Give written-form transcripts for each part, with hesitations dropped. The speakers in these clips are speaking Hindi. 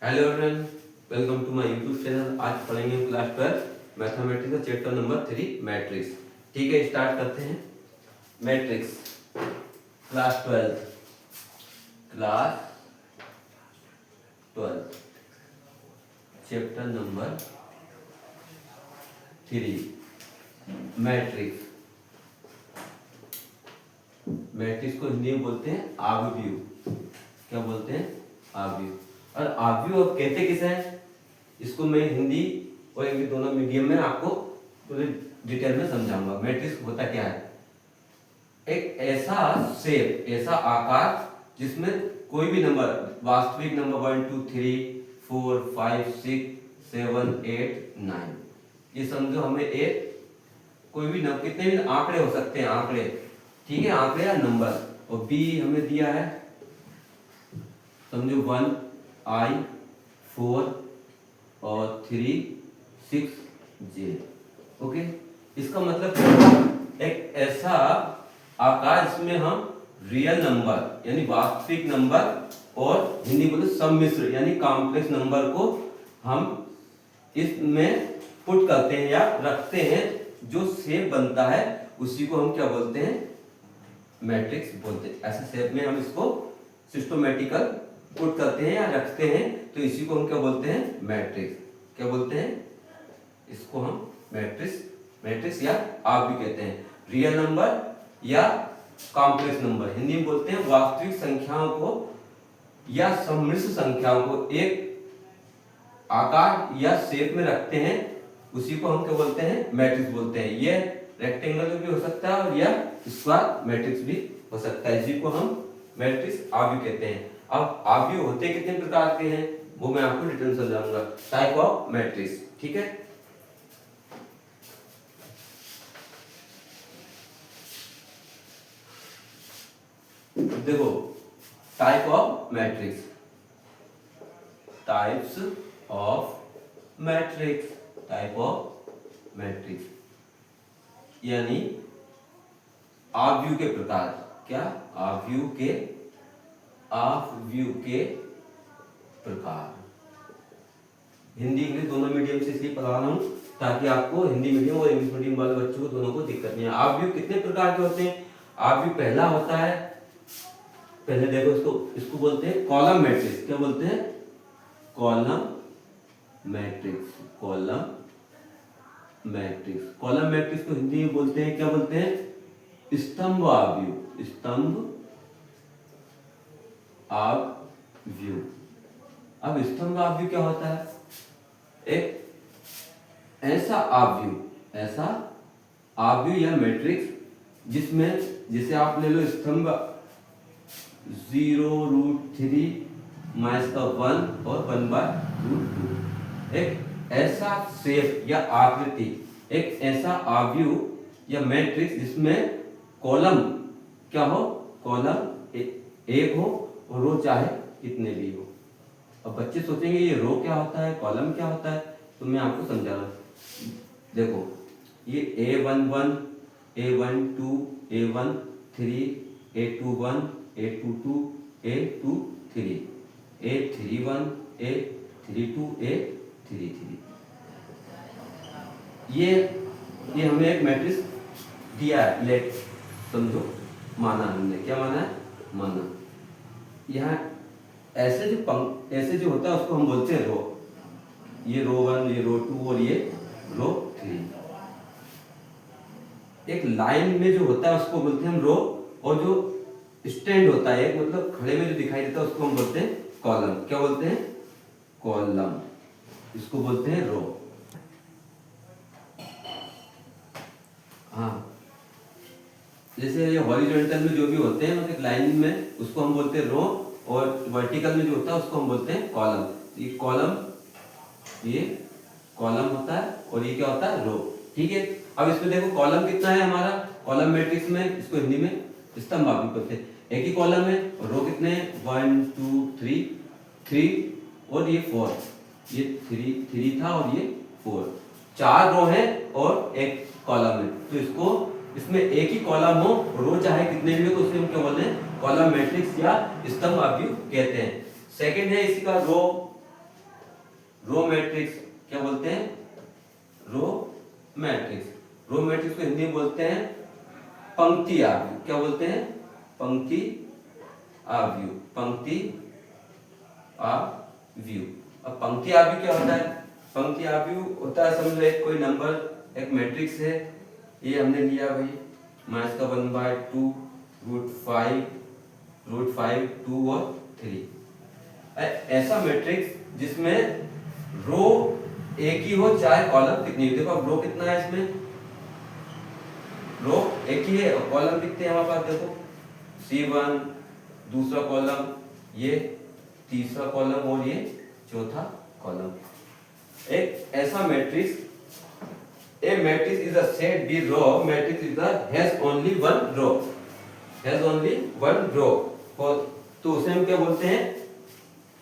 Hello everyone, welcome to my YouTube channel. आज पढ़ेंगे क्लास 12 मैथमेटिक्स का चैप्टर नंबर 3 मैट्रिक्स। ठीक है, स्टार्ट करते हैं। Matrix class 12 chapter number 3 matrix. Matrix को हिंदी में बोलते हैं आव्यूह। क्या बोलते हैं? आव्यूह। और आव्यूह अब कहते किसे हैं, इसको मैं हिंदी और इंग्लिश दोनों मीडियम में आपको पूरे डिटेल में समझाऊंगा। मैट्रिक्स होता क्या है? एक ऐसा शेप, ऐसा आकार जिसमें कोई भी नंबर, वास्तविक नंबर 1 2 3 4 5 6 7 8 9, ये समझो हमें एक कोई भी नंबर, कितने भी आंकड़े हो सकते हैं, आंकड़े, ठीक है, आंकड़े या नंबर। और बी हमें दिया है, समझो 1 I 4 और 3 6 J। ओके, इसका मतलब क्या? एक ऐसा आकार जिसमें हम रियल नंबर यानी वास्तविक नंबर और हिंदी बोले सम्मिश्र यानी कॉम्प्लेक्स नंबर को हम इसमें पुट करते हैं या रखते हैं। जो शेप बनता है उसी को हम क्या बोलते हैं? मैट्रिक्स बोलते हैं। ऐसे शेप में हम इसको सिस्टमैटिकल पुट करते हैं या रखते हैं, तो इसी को हम क्या बोलते हैं? मैट्रिक्स। क्या बोलते हैं इसको? हम मैट्रिक्स या आप भी कहते हैं। रियल नंबर या कॉम्प्लेक्स नंबर, हिंदी में बोलते हैं वास्तविक संख्याओं को या सम्मिश्र संख्याओं को एक आकार या शेप में रखते हैं, उसी को हम क्या बोलते हैं? मैट्रिक्स बोलते हैं। ये रेक्टेंगल भी हो सकता है और या स्क्वायर मैट्रिक्स भी हो सकता है, इसी को हम मैट्रिक्स आव्यूह कहते हैं। अब आव्यूह होते कितने प्रकार के हैं वो मैं आपको डिटेल से समझाऊंगा। टाइप ऑफ मैट्रिक्स, ठीक है। देखो, type of matrix, types of matrix, type of matrix यानी आव्यूह के प्रकार। क्या? आव्यूह के प्रकार। हिंदी इंग्लिश दोनों मीडियम से इसलिए पढ़ा रहा हूं ताकि आपको हिंदी मीडियम और इंग्लिश मीडियम वाले बच्चों को दोनों को दिक्कत नहीं है। आव्यूह कितने प्रकार के होते हैं? आव्यूह पहला होता है, पहले देखो इसको बोलते हैं कॉलम मैट्रिक्स। क्या बोलते हैं? Column matrix. कॉलम मैट्रिक्स को हिंदी में बोलते हैं, क्या बोलते हैं? स्तंभ आव्यूह। स्तंभ आव्यूह। अब स्तंभ आव्यूह क्या होता है? एक ऐसा आव्यूह या मैट्रिक्स जिसमें, जिसे आप ले लो स्तंभ 0√3 -1 और 1/√2। एक ऐसा शेप या आकृति, एक ऐसा आव्यूह या मैट्रिक्स जिसमें कॉलम क्या हो? कॉलम एक हो और रो चाहे कितने भी हो। अब बच्चे सोचेंगे ये रो क्या होता है, कॉलम क्या होता है, तो मैं आपको समझा रहा हूं। देखो, ये A11 A12 A13 A21 A22 A23 A31 A32 A33, ये हमें एक मैट्रिक्स दिया है। लेट समझो, माना हमने, क्या माना है? माना। यहाँ ऐसे जो होता है उसको हम बोलते हैं रो। ये रो 1, ये रो 2 और ये रो 3। एक लाइन में जो होता है उसको बोलते हैं हम रो, और जो स्टैंड होता है, एक मतलब खड़े में जो दिखाई देता है उसको हम बोलते हैं कॉलम। क्या बोलते हैं? कॉलम। इसको बोलते हैं रो। हाँ, जैसे ये हॉरिजॉन्टल में जो भी होते हैं मतलब लाइन में, उसको हम बोलते हैं रो, और वर्टिकल में जो होता है उसको हम बोलते हैं कॉलम। ये कॉलम होता है और ये क्या होता है? रो। ठीक है। अब इसमें देखो कॉलम कितना है हमारा कॉलम मैट्रिक्स में, इसको हिंदी में स्तंभ आव्यूह कहते हैं। एक ही कॉलम है और रो कितने हैं? 1 2 3 और ये 4, ये 3 था और ये 4, 4 रो है और एक कॉलम है। तो इसमें एक ही कॉलम हो, रो चाहे कितने भी हो, तो उसे हम क्या बोलते हैं? कॉलम मैट्रिक्स या स्तंभ आव्यूह कहते हैं। सेकंड है इसी का रो रो मैट्रिक्स क्या बोलते हैं? Row matrix. रो मैट्रिक्स को हिंदी में बोलते हैं पंक्ति आव्यूह। क्या बोलते हैं? पंक्ति आव्यूह। पंक्ति आव्यूह। अब पंक्ति आव्यूह क्या होता है? पंक्ति आव्यूह होता है, समझ लो एक कोई नंबर, एक मैट्रिक्स है, ये हमने लिया भाई माइनस का 1/2 √5 2 और 3। ऐसा मैट्रिक्स जिसमें रो एक ही हो चाहे कॉलम कितनी हो। देखो अब रो कितना है इसमें, रो एक ही है और कॉलम कितने हैं हमारे पास, देखो C1 दूसरा कॉलम, ये तीसरा कॉलम और ये चौथा कॉलम। एक ऐसा matrix, a matrix is a said be row matrix is has only one row, has only one row. तो उसे हम क्या बोलते हैं?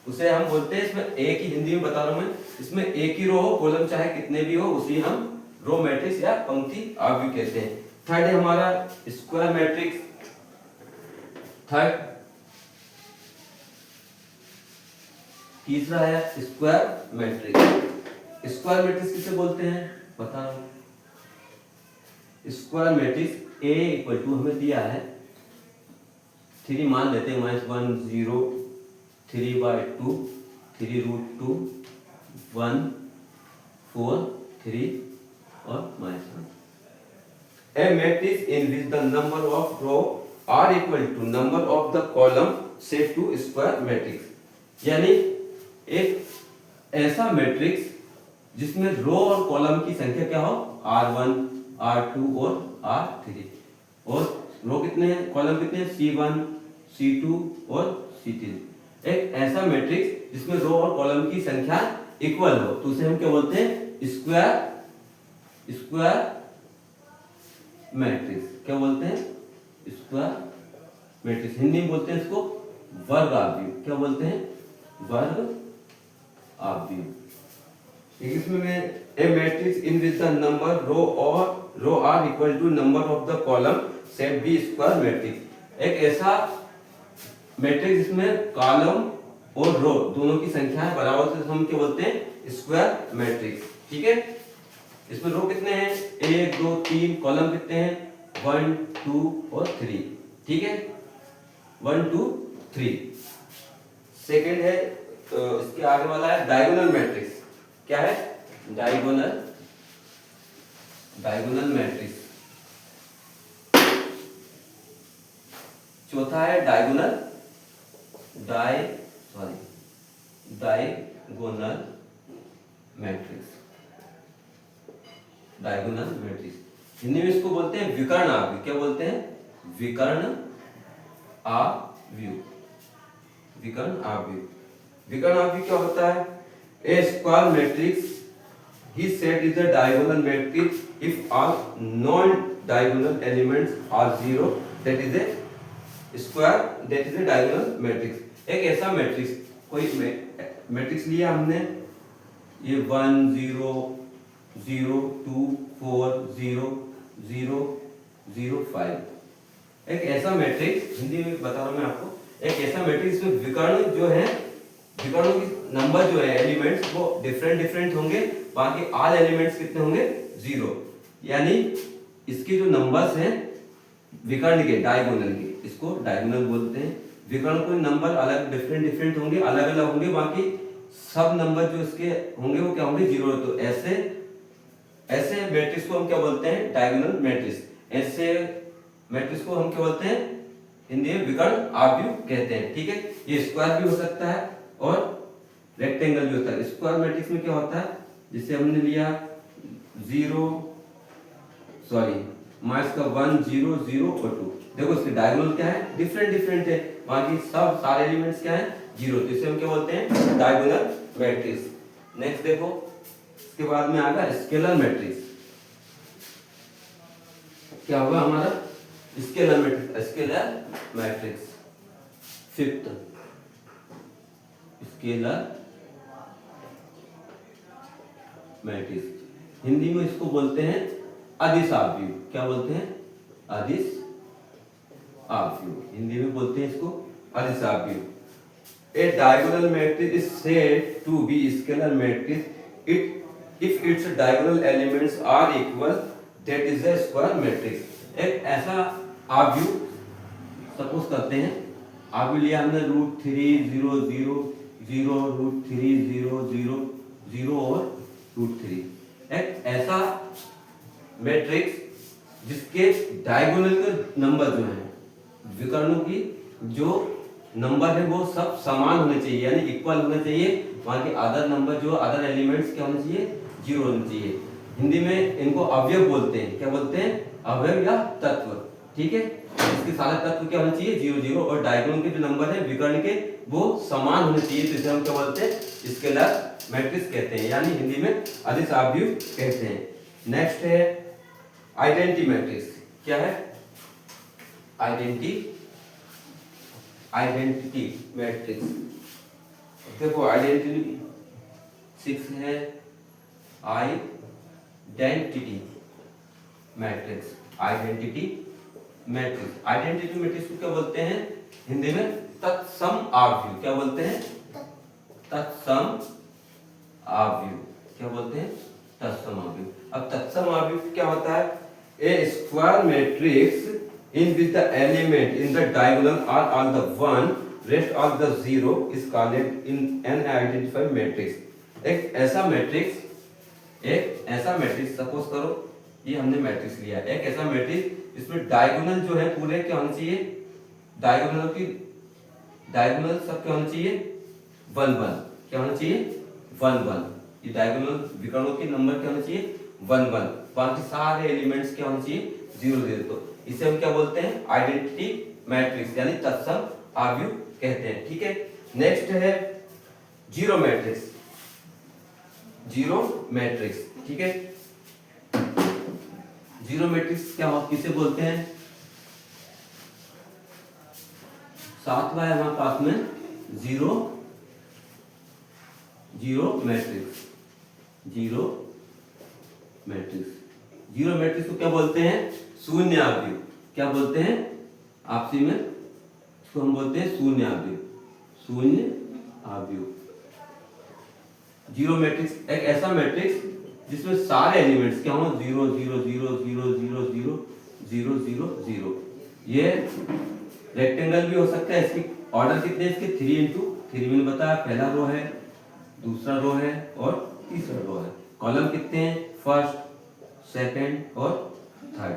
उसे हम बोलते हैं, इसमें एक ही, हिंदी में बता रहा हूं मैं, इसमें एक ही रो हो, कॉलम चाहे कितने भी हो, उसी हम रो मैट्रिक्स या पंक्ति आव्यूह कहते हैं। थर्ड है हमारा स्क्वायर मैट्रिक्स। थर्ड, तीसरा है स्क्वायर मैट्रिक्स। स्क्वायर मैट्रिक्स किसे बोलते हैं बता रहा हूं। Square matrix A equal to हमें दिया है 3 मान लेते हैं -1 0 3/2 3√2 1 4 3 और -1। A matrix in which the number of row are equal to number of the column set to square matrix। यानी एक ऐसा मैट्रिक्स जिसमें रो और कॉलम की संख्या क्या हो, R1 R2 और R3, और रो कितने हैं, कॉलम कितने हैं, C1 C2 और C3। एक ऐसा मैट्रिक्स जिसमें रो और कॉलम की संख्या इक्वल हो तो उसे हम क्या बोलते हैं, स्क्वायर मैट्रिक्स। क्या बोलते हैं? Square matrix. हिंदी में बोलते हैं इसको वर्ग आव्यूह। क्या बोलते हैं? वर्ग आव्यूह। इसमें a matrix in which the number row are equal to number of the column said be square matrix. एक ऐसा मैट्रिक्स जिसमें कॉलम और रो दोनों की संख्याएं बराबर से हम क्या बोलते हैं, स्क्वायर मैट्रिक्स। ठीक है, इसमें रो कितने हैं, 1 2 3, कॉलम कितने हैं, 1 2 और 3। ठीक है, 1 2 3। सेकंड है इसके आगे वाला है डायगोनल मैट्रिक्स। क्या है? Diagonal matrix. चौथा है diagonal matrix. Diagonal matrix Hindi में इसको बोलते हैं विकर्ण आव्यूह। क्या बोलते हैं? विकर्ण आव्यूह। विकर्ण आव्यूह क्या होता है? ए स्क्वायर मैट्रिक्स ही said is a diagonal matrix if all non diagonal elements are zero, that is a diagonal matrix. एक ऐसा मैट्रिक्स, कोई मैट्रिक्स लिया हमने, ये 1 0 0 2 4 0 0 0 5। एक ऐसा मैट्रिक्स, हिंदी में बता रहा हूं मैं आपको, एक ऐसा मैट्रिक्स में विकर्ण जो है, विकर्णों की नंबर जो है एलिमेंट्स वो डिफरेंट होंगे, बाकी ऑल एलिमेंट्स कितने होंगे, 0। यानी इसके जो नंबर्स हैं विकर्ण के, डायगोनल के, इसको डायगोनल बोलते हैं। विकर्ण कोई नंबर अलग डिफरेंट होंगे, अलग होंगे, बाकी सब नंबर जो इसके होंगे वो क्या होंगे, 0। तो ऐसे मैट्रिक्स को हम क्या बोलते हैं, डायगोनल मैट्रिक्स। ऐसे मैट्रिक्स को हम क्या बोलते हैं, हिंदी में विकर्ण आव्यूह कहते हैं। ठीक है, ये स्क्वायर भी हो सकता है और रेक्टेंगल भी होता है। स्क्वायर मैट्रिक्स में क्या होता है, जिसे हमने लिया माइनस का 1 0 0 और 2। देखो इसके डायगोनल क्या है, डिफरेंट है, बाकी सब सारे एलिमेंट्स क्या है, 0। तो इसे हम क्या बोलते हैं, डायगोनल मैट्रिक्स। नेक्स्ट देखो, इसके बाद में आएगा स्केलर मैट्रिक्स। क्या होगा हमारा, scalar matrix. Fifth, scalar matrix. Hindi में इसको बोलते हैं अदिश आव्यूह। क्या बोलते हैं, अदिश आव्यूह। हिंदी में बोलते हैं इसको अदिश आव्यूह। A diagonal matrix is said to be scalar matrix if its diagonal elements are equal, that is a square matrix. एक ऐसा आव्यूह सपोज करते हैं, आव्यूह लिया हमने √3 0 0 √3 0 0 0 और √3। एक ऐसा मैट्रिक्स जिसके डायगोनल के नंबर जो हैं, विकर्णों की जो नंबर है वो सब समान होने चाहिए, यानी इक्वल होने चाहिए। वहां के अदर नंबर जो अदर एलिमेंट्स क्या होने चाहिए, 0 होने चाहिए। हिंदी में इनको अवयव बोलते हैं, क्या बोलते हैं, अवयव या तत्व। ठीक है, इसके सारे तत्व क्या होने चाहिए, 0 0, और डायगोनल के जो नंबर है विकर्ण के वो समान होने चाहिए, तो इसे हम क्या बोलते हैं, स्केलर मैट्रिक्स कहते हैं, यानी हिंदी में अदिश आव्यूह कहते हैं। नेक्स्ट है आइडेंटिटी मैट्रिक्स। क्या है, आइडेंटिटी मैट्रिक्स। देखो आइडेंटिटी 6 है आइडेंटिटी मैट्रिक्स। आइडेंटिटी मैट्रिक्स को क्या बोलते हैं हिंदी में, तत्सम आव्यूह। क्या बोलते हैं, तत्सम आव्यूह। क्या बोलते हैं, तत्सम आव्यूह। अब तत्सम आव्यूह क्या होता है, a square matrix in which the element in the diagonal are all the 1, rest all the 0 is called in an identified matrix. एक ऐसा मैट्रिक्स सपोज करो ये हमने मैट्रिक्स लिया, एक ऐसा मैट्रिक्स इसमें डायगोनल जो है पूरे क्या होने चाहिए, डायगोनल सब क्या होना चाहिए, 1 1। क्या होना चाहिए, 1 1। ये डायगोनल विकर्णों के नंबर क्या होना चाहिए, 1 1। बाकी सारे एलिमेंट्स क्या होना चाहिए, 0 0। तो इसे हम क्या बोलते हैं, आइडेंटिटी मैट्रिक्स, यानी तत्सम आव्यूह कहते हैं। ठीक है, नेक्स्ट है जीरो मैट्रिक्स। ठीक है, जीरो मैट्रिक्स क्या किसे बोलते हैं, सातवां है हमारे पास में जीरो मैट्रिक्स। जीरो मैट्रिक्स को क्या बोलते हैं, शून्य आव्यूह। क्या बोलते हैं, आपसी में इसको हम बोलते हैं शून्य आव्यूह। जीरो मैट्रिक्स एक ऐसा मैट्रिक्स जिसमें सारे एलिमेंट्स क्या हो, 0 0 0 0 0 0 0 0 0। ये रेक्टेंगल भी हो सकता है। इसकी ऑर्डर कितने हैं, इसके 3 मैंने बताया, पहला रो है, दूसरा रो है और तीसरा रो है। कॉलम कितने हैं, फर्स्ट, सेकंड और थर्ड।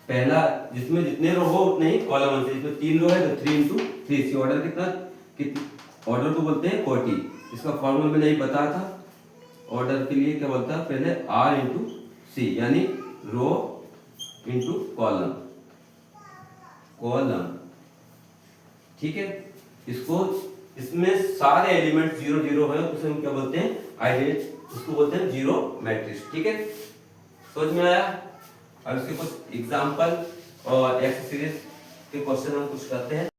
पहला जिसमें जितने रो हो उतने ही कॉलम होते हैं। इसमें 3 रो है तो 3 × 3। सी ऑर्डर कितना ऑर्डर को बोलते हैं क्वार्टी। इसका फॉर्मूला मैंने ही बताया था, ऑर्डर के लिए क्या बोलता है, पहले R × C, यानी रो इंटू कॉलम। ठीक है, इसमें सारे एलिमेंट 0 0 है, उसे हम क्या बोलते हैं, उसको बोलते हैं जीरो मैट्रिक्स। ठीक है, समझ में आया। अब इसके कुछ एग्जांपल और एक्सरसाइज के क्वेश्चन हम कुछ करते हैं।